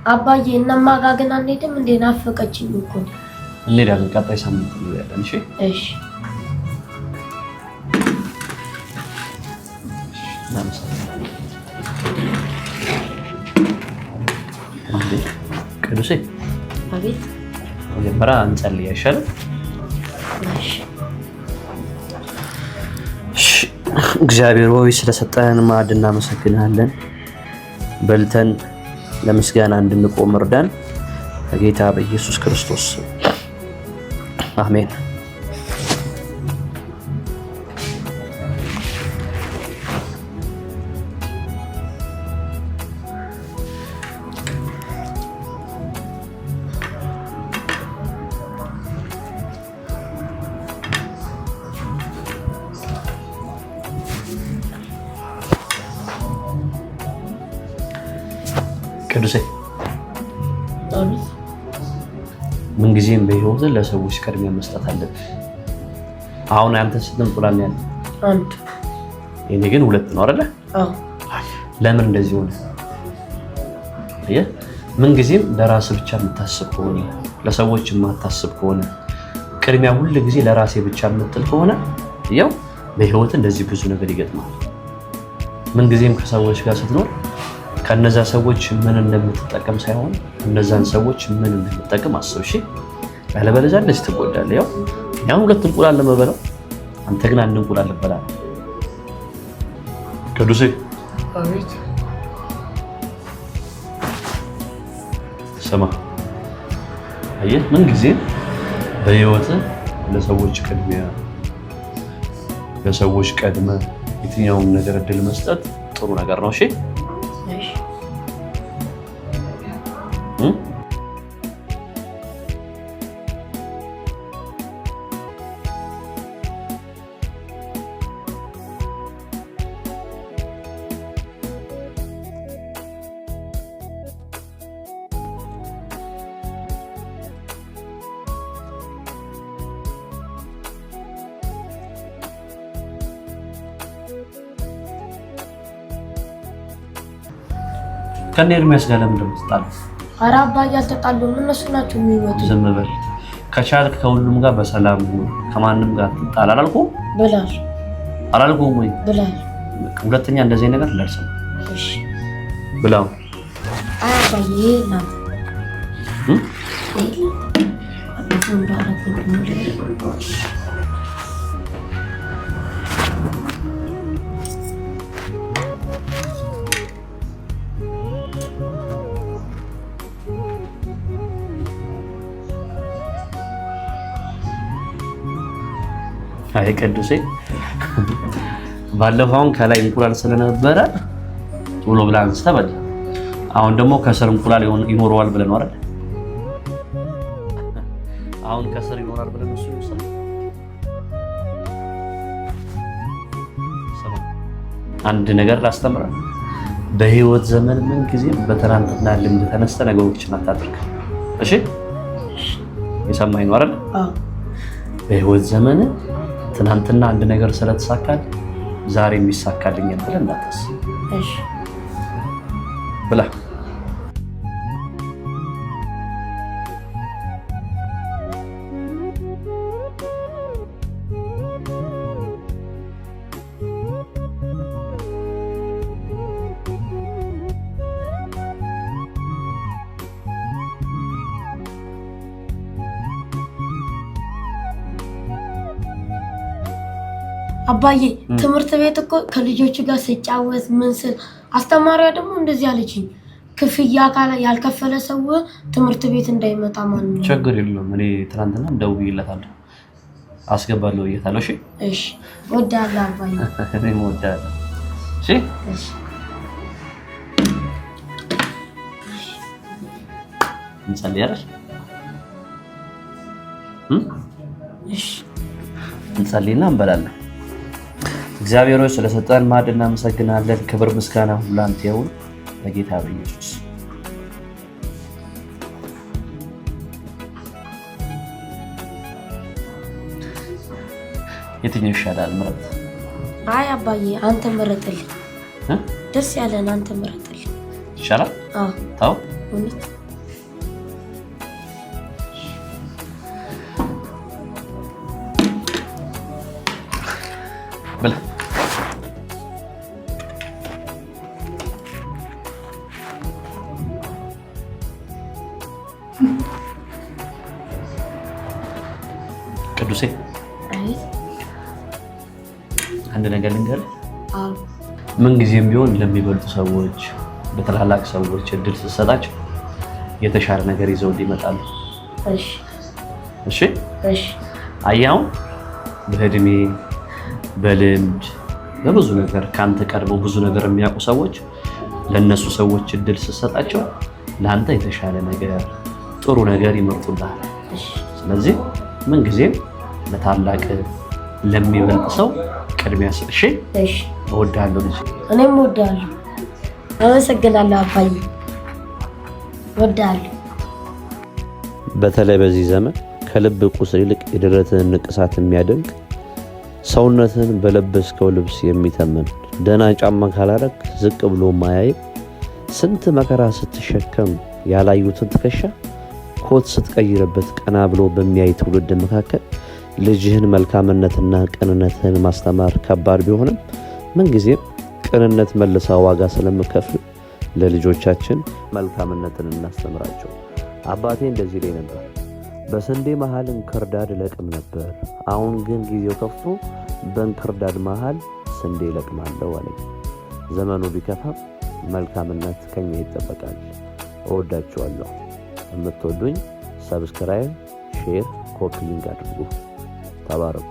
አባዬ እናማ ጋር ግን አንሄድም እንዴ? ናፈቀችኝ እኮ። እንሄዳለን ቀጣይ ሳምንት እንሄዳለን። እሺ እሺ። ቅዱሴ አቤት። መጀመሪያ እንጸልይ አይሻልም? እሺ። እግዚአብሔር ሆይ ስለሰጠን ማዕድ እናመሰግናለን። በልተን ለምስጋና እንድንቆም እርዳን በጌታ በኢየሱስ ክርስቶስ አሜን። ቅዱሴ ምን ጊዜም በህይወት ለሰዎች ቅድሚያ መስጠት አለብህ። አሁን አንተ ስንት እንቁላል ነው ያለው? አንድ። እኔ ግን ሁለት ነው አይደለ? አዎ። ለምን እንደዚህ ሆነ? ምን ጊዜም ለራስ ብቻ የምታስብ ከሆነ ለሰዎች የማታስብ ከሆነ ቅድሚያ ሁሉ ጊዜ ለራሴ ብቻ የምትል ከሆነ ያው በህይወት እንደዚህ ብዙ ነገር ይገጥማል። ምን ጊዜም ከሰዎች ጋር ስትኖር ከነዛ ሰዎች ምን እንደምትጠቀም ሳይሆን እነዛን ሰዎች ምን እንደምትጠቀም አስብ። እሺ ያለበለዚያ እንደዚህ ትጎዳለህ። ያው ሁለት እንቁላል ለመበላው አንተ ግን አንድ እንቁላል ልበላ። ቅዱሴ አቤት። ስማ አየህ፣ ምን ጊዜም በህይወት ለሰዎች ቀድመ የትኛውም ነገር እድል መስጠት ጥሩ ነገር ነው። እሺ ከኔ ኤርሚያስ ጋር ለምን እንደምትጣሉ? ኧረ አባዬ አልተጣሉም፣ እነሱ ናቸው የሚመጡት። ዝም በል። ከቻልክ ከሁሉም ጋር በሰላም ከማንም ጋር ትጣላ አላልኩም? ብላል አላልኩም ወይ? ብላል። ሁለተኛ እንደዚህ ነገር እንዳልሰማ። እሺ ብላው። አባዬ ነው አይ ቅዱሴ ባለፈው ከላይ እንቁላል ስለነበረ ቶሎ ብላ አንስተ በል። አሁን ደግሞ ከስር እንቁላል ይኖረዋል ብለን ነው አይደል? አሁን ከስር ይኖራል ብለን እሱ ይወሰን። አንድ ነገር ላስተምረን። በህይወት ዘመን ምን ጊዜም በትናንትና ልምድ ተነስተ ነገሮችን አታድርግ። እሺ የሰማኝ ነው አይደል? አዎ። በህይወት ዘመን ትናንትና አንድ ነገር ስለተሳካል ዛሬ የሚሳካልኛል ብለህ እንዳታስብ። እሺ ብላ። አባዬ ትምህርት ቤት እኮ ከልጆቹ ጋር ሲጫወት ምን ስል አስተማሪያ ደግሞ እንደዚህ አለችኝ፣ ክፍያ ካለ ያልከፈለ ሰው ትምህርት ቤት እንዳይመጣ ማለት ነው። ችግር የለውም። እኔ ትናንትና ደውዬለታለሁ አስገባለሁ እየታለሁ። እሺ እሺ። ወዳለሁ አባዬ። እኔም ወዳለሁ። እሺ እሺ። እንጸልያለን። እሺ እንጸልይና እንበላለን። እግዚአብሔር ሆይ ስለሰጠን ማዕድ እናመሰግናለን። ክብር ምስጋና ሁሉ ላንተ ይሁን በጌታ በኢየሱስ። የትኛው ይሻላል ምረጥ? አይ አባዬ አንተ ምረጥልኝ። ደስ ያለን አንተ ምረጥልኝ ይሻላል። አዎ ታው እውነት ብላ ቅዱሴ አንድ ነገር ልንገርህ። ምን ጊዜም ቢሆን ለሚበልጡ ሰዎች በትላላቅ ሰዎች እድል ስትሰጣቸው የተሻለ ነገር ይዘው እንዲመጣሉ። እሺ አያው በእድሜ በልምድ በብዙ ነገር ካንተ ቀድመው ብዙ ነገር የሚያውቁ ሰዎች ለነሱ ሰዎች እድል ስትሰጣቸው ለአንተ የተሻለ ነገር ጥሩ ነገር ይመርጡልሃል። ስለዚህ ምን ጊዜም ለታላቅ ለሚበልጥ ሰው ቅድሚያ ስጥ። እሺ እወድሃለሁ ልጅ። እኔም እወድሃለሁ። አመሰግናለሁ አባዬ፣ እወድሃለሁ። በተለይ በዚህ ዘመን ከልብ ቁስል ይልቅ የደረትህን ንቅሳት የሚያደንቅ ሰውነትህን በለበስከው ልብስ የሚተምን ደህና ጫማ ካላረግ ዝቅ ብሎ ማያይ ስንት መከራ ስትሸከም ያላዩትን ትከሻ ኮት ስትቀይርበት ቀና ብሎ በሚያይ ትውልድ መካከል ልጅህን መልካምነትና ቅንነትህን ማስተማር ከባድ ቢሆንም ምንጊዜም ቅንነት መልሳ ዋጋ ስለምከፍል ለልጆቻችን መልካምነትን እናስተምራቸው። አባቴ እንደዚህ ላይ ነበር፣ በስንዴ መሃል እንክርዳድ ለቅም ነበር፣ አሁን ግን ጊዜው ከፍቶ በእንክርዳድ መሃል ስንዴ ለቅማለሁ አለኝ። ዘመኑ ቢከፋም መልካምነት ከኛ ይጠበቃል። እወዳችኋለሁ። የምትወዱኝ ሰብስክራይብ፣ ሼር፣ ኮፒ ሊንክ አድርጉ። ተባረኩ።